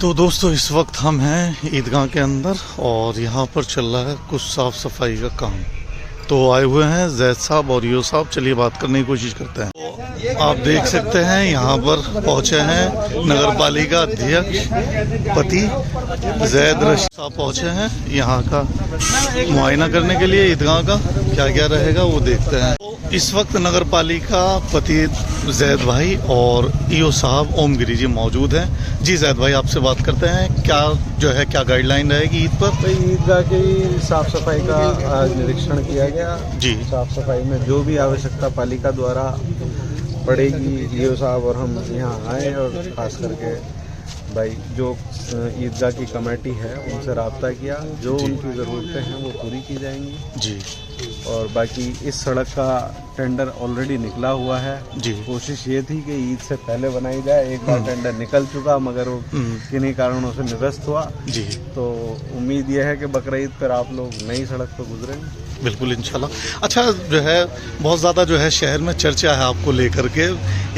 तो दोस्तों इस वक्त हम हैं ईदगाह के अंदर और यहाँ पर चल रहा है कुछ साफ़ सफाई का काम। तो आए हुए हैं जैद साहब और यो साहब, चलिए बात करने की कोशिश करते हैं। तो आप देख सकते हैं यहाँ पर पहुँचे हैं नगर पालिका अध्यक्ष पति जैद रशीद साहब पहुँचे हैं यहाँ का मुआयना करने के लिए ईदगाह का क्या क्या रहेगा वो देखते हैं। तो इस वक्त नगर पालिका पति जैद भाई और ईओ साहब ओमगिरी जी मौजूद हैं। जी जैद भाई आपसे बात करते हैं, क्या जो है क्या गाइडलाइन रहेगी ईद पर? ईदगाह की साफ सफाई का आज निरीक्षण किया गया जी। साफ सफाई में जो भी आवश्यकता पालिका द्वारा पड़ेगी, ईओ साहब और हम यहाँ आए और खास करके भाई जो ईदगाह की कमेटी है उनसे राब्ता किया, जो उनकी ज़रूरतें हैं वो पूरी की जाएंगी जी। और बाकी इस सड़क का टेंडर ऑलरेडी निकला हुआ है जी। कोशिश ये थी कि ईद से पहले बनाई जाए, एक बार टेंडर निकल चुका मगर वो किन्हीं कारणों से निरस्त हुआ जी। तो उम्मीद यह है कि बकरीद पर आप लोग नई सड़क पर गुजरेंगे। बिल्कुल इंशाल्लाह। अच्छा जो है बहुत ज़्यादा जो है शहर में चर्चा है आपको लेकर के,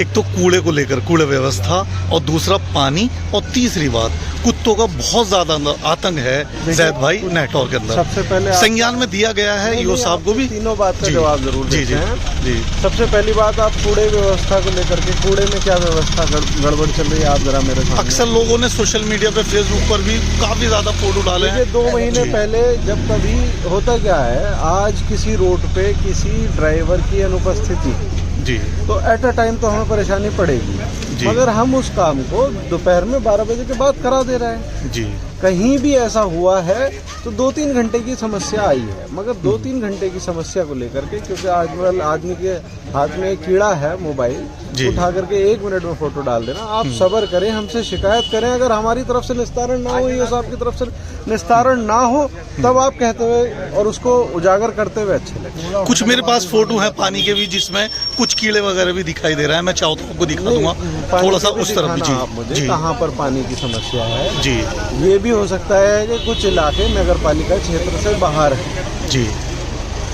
एक तो कूड़े को लेकर कूड़े व्यवस्था और दूसरा पानी और तीसरी बात कुत्तों का बहुत ज़्यादा आतंक है जैद भाई नेटवर्क के अंदर। सबसे पहले संज्ञान में दिया गया है ईओ साहब को भी तीनों बात का जवाब जरूर देते हैं जी। सबसे पहली बात, आप कूड़े व्यवस्था को लेकर के कूड़े में क्या व्यवस्था गड़बड़ चल रही है आप जरा मेरे सामने। अक्सर लोगों ने सोशल मीडिया पे फेसबुक पर भी काफ़ी ज़्यादा फोटो डाले हैं। 2 महीने पहले जब कभी होता क्या है, आज किसी रोड पे किसी ड्राइवर की अनुपस्थिति जी तो एट अ टाइम तो हमें परेशानी पड़ेगी, मगर हम उस काम को दोपहर में 12 बजे के बाद करा दे रहे हैं जी। कहीं भी ऐसा हुआ है तो 2-3 घंटे की समस्या आई है, मगर 2-3 घंटे की समस्या को लेकर के, क्योंकि आजकल आदमी के हाथ में एक कीड़ा है मोबाइल, उठा करके 1 मिनट में फोटो डाल देना। आप सब्र करें, हमसे शिकायत करें, अगर हमारी तरफ से निस्तारण ना हो, ईओ साहब की तरफ से निस्तारण ना हो, तब आप कहते हुए और उसको उजागर करते हुए अच्छे लगे। कुछ मेरे पास फोटो है पानी के भी जिसमें कुछ कीड़े वगैरह भी दिखाई दे रहा है, मैं चाहूँ तो आपको दिखा दूंगा थोड़ा सा उस तरफ भी। आप मुझे कहाँ पर पानी की समस्या है जी। ये भी हो सकता है कि कुछ इलाके नगर पालिका क्षेत्र से बाहर है जी,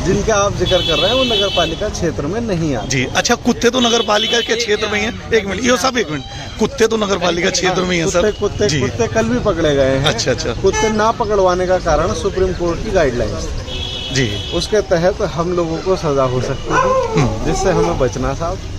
जिनका आप जिक्र कर रहे हैं वो नगर पालिका क्षेत्र में नहीं आते जी। अच्छा कुत्ते तो नगर पालिका के क्षेत्र में ही हैं। एक मिनट ईओ साहब, एक मिनट, कुत्ते तो नगर पालिका क्षेत्र में ही हैं सर। कुत्ते कल भी पकड़े गए हैं। अच्छा। कुत्ते ना पकड़वाने का कारण सुप्रीम कोर्ट की गाइडलाइंस जी, उसके तहत हम लोगों को सजा हो सकती है, जिससे हमें बचना साहब।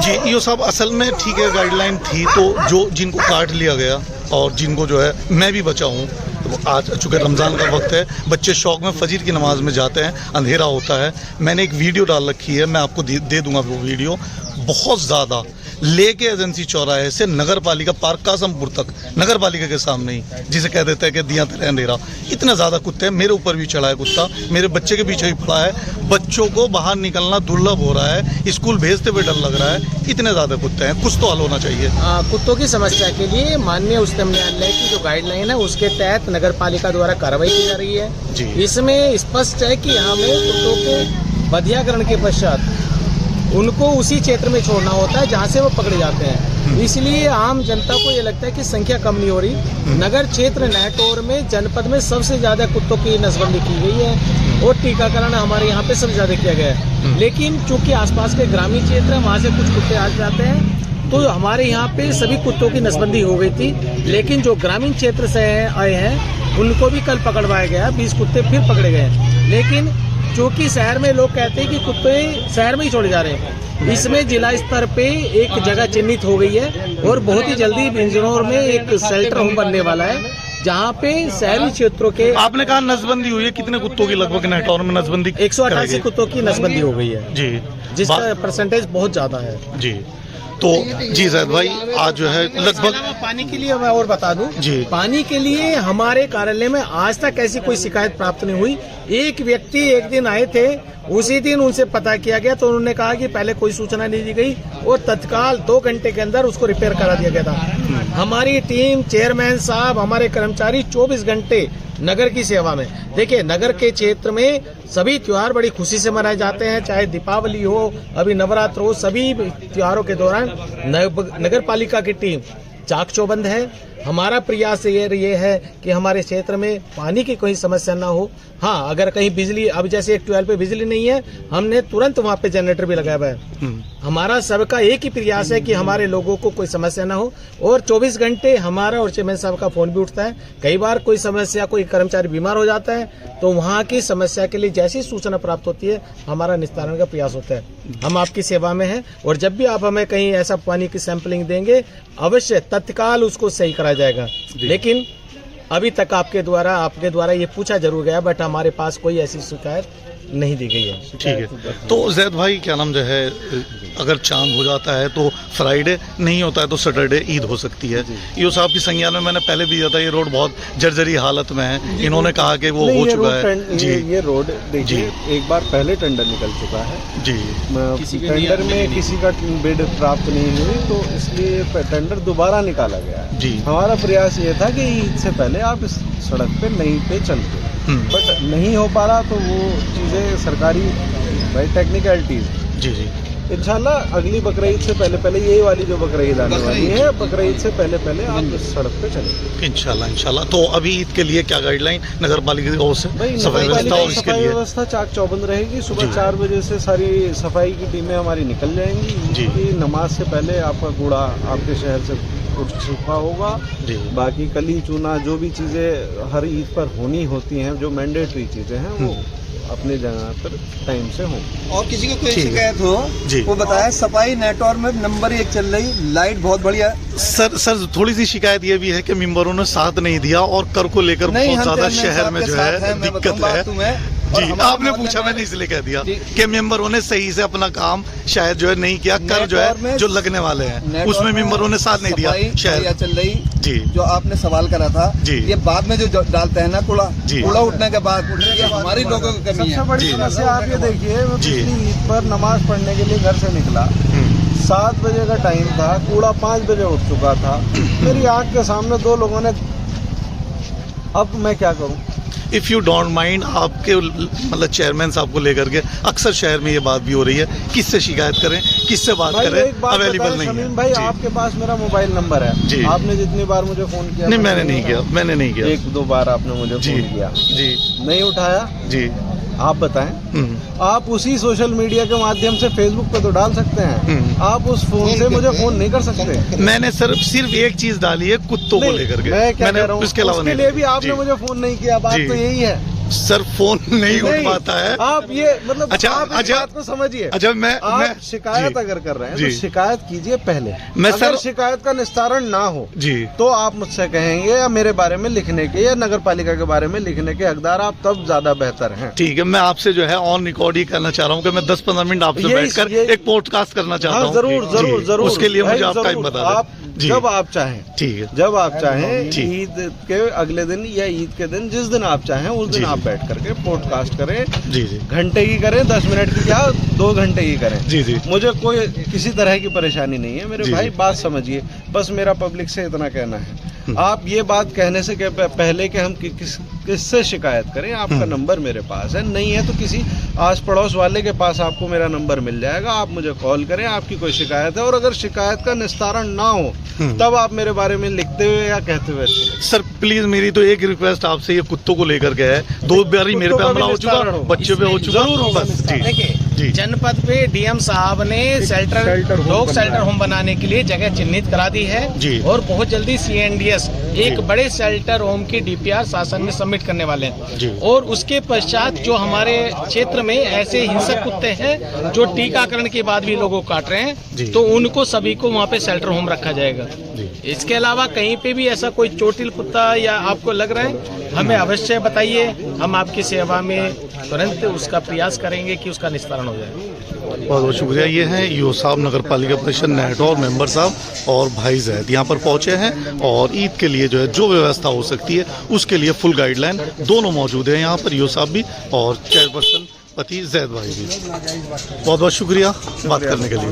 जी ईओ साहब, असल में ठीक है गाइडलाइन थी, तो जो जिनको काट लिया गया और जिनको जो है मैं भी बचा हूँ, तो आज चूँकि रमज़ान का वक्त है, बच्चे शौक में फजर की नमाज में जाते हैं, अंधेरा होता है। मैंने एक वीडियो डाल रखी है, मैं आपको दे दूंगा वो वीडियो। बहुत ज़्यादा लेके एजेंसी चौराहे से नगर पालिका पार्क कासमपुर तक, नगर पालिका के सामने ही, जिसे कह देते हैं कि दिया तेरे अंधेरा, इतने ज़्यादा कुत्ते हैं। मेरे ऊपर भी चढ़ा है कुत्ता, मेरे बच्चे के पीछे भी पड़ा है। बच्चों को बाहर निकलना दुर्लभ हो रहा है, स्कूल भेजते हुए डर लग रहा है, इतने ज़्यादा कुत्ते हैं। कुछ तो हल होना चाहिए। कुत्तों की समस्या के लिए माननीय उच्चतम न्यायालय की जो गाइडलाइन है उसके तहत नगर पालिका द्वारा कार्रवाई की जा रही है जी। इसमें स्पष्ट है कि हमें कुत्तों के बधियाकरण के पश्चात उनको उसी क्षेत्र में छोड़ना होता है जहाँ से वो पकड़े जाते हैं। इसलिए आम जनता को ये लगता है कि संख्या कम नहीं हो रही। नगर क्षेत्र नहटौर में जनपद में सबसे ज्यादा कुत्तों की नसबंदी की गई है और टीकाकरण हमारे यहाँ पे सबसे ज्यादा किया गया है। लेकिन चूंकि आसपास के ग्रामीण क्षेत्र है, वहाँ से कुछ कुत्ते आ जाते हैं, तो हमारे यहाँ पे सभी कुत्तों की नसबंदी हो गई थी। लेकिन जो ग्रामीण क्षेत्र से आए हैं उनको भी कल पकड़वाया गया, 20 कुत्ते फिर पकड़े गए। लेकिन क्योंकि शहर में लोग कहते हैं कि कुत्ते शहर में ही छोड़े जा रहे हैं, इसमें जिला स्तर पे एक जगह चिन्हित हो गई है और बहुत ही जल्दी बिजनौर में एक शेल्टर होम बनने वाला है, जहाँ पे शहरी क्षेत्रों के। आपने कहा नसबंदी हुई है, कितने कुत्तों की लगभग नेटवर्क में नसबंदी? 188 कुत्तों की नसबंदी हो गई है जी, जिसका परसेंटेज बहुत ज्यादा है जी। तो जी जैद भाई आज जो है लगभग पानी के लिए मैं और बता दूं जी, पानी के लिए हमारे कार्यालय में आज तक ऐसी कोई शिकायत प्राप्त नहीं हुई। एक व्यक्ति एक दिन आए थे, उसी दिन उनसे पता किया गया तो उन्होंने कहा कि पहले कोई सूचना नहीं दी गई और तत्काल 2 घंटे के अंदर उसको रिपेयर करा दिया गया था। हमारी टीम, चेयरमैन साहब, हमारे कर्मचारी 24 घंटे नगर की सेवा में। देखिए नगर के क्षेत्र में सभी त्योहार बड़ी खुशी से मनाए जाते हैं, चाहे दीपावली हो, अभी नवरात्र हो, सभी त्योहारों के दौरान नगर पालिका की टीम चाक चौबंद है। हमारा प्रयास ये है कि हमारे क्षेत्र में पानी की कोई समस्या ना हो। हाँ, अगर कहीं बिजली, अब जैसे एक ट्यूबवेल पे बिजली नहीं है, हमने तुरंत वहाँ पे जनरेटर भी लगाया हुआ है। हमारा सबका एक ही प्रयास है कि हमारे लोगों को कोई समस्या ना हो, और 24 घंटे हमारा और चेयरमैन साहब का फोन भी उठता है। कई बार कोई समस्या, कोई कर्मचारी बीमार हो जाता है, तो वहाँ की समस्या के लिए जैसी सूचना प्राप्त होती है, हमारा निस्तारण का प्रयास होता है। हम आपकी सेवा में हैं, और जब भी आप हमें कहीं ऐसा पानी की सैंपलिंग देंगे, अवश्य तत्काल उसको सही करा जाएगा। लेकिन अभी तक आपके द्वारा ये पूछा जरूर गया, बट हमारे पास कोई ऐसी शिकायत नहीं दी गई है। ठीक है, तो जैद भाई क्या नाम जो है, अगर चांद हो जाता है तो फ्राइडे नहीं होता है तो सैटरडे ईद हो सकती है। ईओ साहब की संज्ञान में मैंने पहले भी दिया था, ये रोड बहुत जर्जरी हालत में है। इन्होंने कहा कि वो हो चुका है जी। ये रोड देखिए, एक बार पहले टेंडर निकल चुका है जी। टेंडर में किसी का बिड प्राप्त नहीं हुई, तो इसलिए टेंडर दोबारा निकाला गया है जी। हमारा प्रयास ये था कि ईद से पहले आप इस सड़क पे नहीं पे चलते, बट नहीं हो पा रहा, तो वो चीज़ें सरकारी भाई टेक्निकलिटीज जी जी। इंशाल्लाह अगली बकरीद से पहले यही वाली जो बकरीद आने वाली है, बकरीद से पहले आप इस सड़क पे चलेंगे इंशाल्लाह। तो अभी ईद के लिए क्या गाइडलाइन नगर पालिका की ओर से सफाई व्यवस्था चाक चौबंद रहेगी। सुबह 4 बजे से सारी सफाई की टीमें हमारी निकल जाएंगी जी। नमाज से पहले आपका कूड़ा आपके शहर से उठ चुका होगा जी। बाकी कली चूना जो भी चीज़ें हर ईद पर होनी होती हैं, जो मैंडेटरी चीज़ें हैं, वो अपने जगह पर टाइम से हो। और किसी को कोई शिकायत हो वो बताया। सफाई नेटवर्क में नंबर 1 चल रही, लाइट बहुत बढ़िया। सर थोड़ी सी शिकायत ये भी है कि मेंबरों ने साथ नहीं दिया, और कर को लेकर बहुत ज्यादा शहर में जो है दिक्कत है जी। आपने पूछा, मैंने इसलिए कह दिया कि मेंबरों ने सही से अपना काम शायद जो है नहीं किया। कर जो है जो लगने वाले हैं उसमें मेंबरों ने साथ नहीं दिया। शहर चल रही जी। जो आपने सवाल करा था जी, ये बाद में जो डालते हैं ना कूड़ा उठने के बाद, ये हमारी लोगों की कमी है। सबसे बड़ी समस्या आप ये देखिए, मैं पिछली ईद पर नमाज पढ़ने के लिए घर से निकला, 7 बजे का टाइम था, कूड़ा 5 बजे उठ चुका था। मेरी आंख के सामने 2 लोगों ने, अब मैं क्या करूं? इफ़ यू डोंट माइंड, आपके मतलब चेयरमैन साहब को लेकर के अक्सर शहर में ये बात भी हो रही है, किससे शिकायत करें, किससे बात करें, अवेलेबल नहीं है भाई। जी। आपके पास मेरा मोबाइल नंबर है जी। आपने जितनी बार मुझे फोन किया, नहीं मैंने नहीं किया 1-2 बार आपने मुझे फोन किया जी, नहीं उठाया जी। आप बताएं, आप उसी सोशल मीडिया के माध्यम से फेसबुक पे तो डाल सकते हैं, आप उस फोन से मुझे फोन नहीं कर सकते। मैंने सिर्फ एक चीज डाली है, कुत्तों को लेकर के। मैं क्या कह रहा हूँ, उसके अलावा उसके लिए भी आपने मुझे फोन नहीं किया। बात तो यही है सर, फोन नहीं उठ पाता है। आप ये मतलब अच्छा, आप इस बात को समझिए। अच्छा, मैं शिकायत अगर कर रहे हैं तो शिकायत कीजिए पहले। मैं अगर शिकायत का निस्तारण ना हो जी, तो आप मुझसे कहेंगे या मेरे बारे में लिखने के या नगर पालिका के बारे में लिखने के हकदार आप, तब ज्यादा बेहतर हैं। ठीक है, मैं आपसे जो है ऑन रिकॉर्ड ही कहना चाह रहा हूँ कि मैं 10-15 मिनट आपसे बैठकर एक पॉडकास्ट करना चाहता हूँ। जरूर उसके लिए मुझे आप टाइम बता दें जब आप चाहें। ठीक है, जब आप चाहें, ईद के अगले दिन या ईद के दिन, जिस दिन आप चाहें उस दिन आप बैठ करके पॉडकास्ट करें जी। घंटे की करें, 10 मिनट की, क्या 2 घंटे की करें जी। मुझे कोई किसी तरह की परेशानी नहीं है मेरे भाई, बात समझिए। बस मेरा पब्लिक से इतना कहना है, आप ये बात कहने से पहले कि हम किससे शिकायत करें, आपका नंबर मेरे पास है, नहीं है तो किसी आस पड़ोस वाले के पास आपको मेरा नंबर मिल जाएगा। आप मुझे कॉल करें, आपकी कोई शिकायत है, और अगर शिकायत का निस्तारण ना हो तब आप मेरे बारे में लिखते हुए या कहते हुए। सर प्लीज, मेरी तो एक रिक्वेस्ट आपसे, ये कुत्तों को लेकर के है। 2 बार मेरे पे हमला हो चुका, बच्चे पे हो चुका। देखिए, जनपद पे डीएम साहब ने डॉग शेल्टर होम बनाने के लिए जगह चिन्हित करा दी है जी। और बहुत जल्दी CNDS एक बड़े शेल्टर होम की DPR शासन में सबमिट करने वाले हैं। और उसके पश्चात जो हमारे क्षेत्र में ऐसे हिंसक कुत्ते हैं जो टीकाकरण के बाद भी लोगों को काट रहे हैं, तो उनको सभी को वहाँ पे शेल्टर होम रखा जाएगा। इसके अलावा कहीं पे भी ऐसा कोई चोटिल कुत्ता या आपको लग रहा है, हमें अवश्य बताइए, हम आपकी सेवा में तुरंत उसका प्रयास करेंगे कि उसका निस्तारण हो जाए। बहुत बहुत शुक्रिया। ये हैं ईओ साहब, नगर पालिका परिषद नेटौर मेंबर साहब और भाई जैद यहाँ पर पहुँचे हैं, और ईद के लिए जो है जो व्यवस्था हो सकती है उसके लिए फुल गाइडलाइन दोनों मौजूद है यहाँ पर, ईओ साहब भी और चेयरपर्सन पति जैद भाई भी। बहुत बहुत शुक्रिया बात करने के लिए।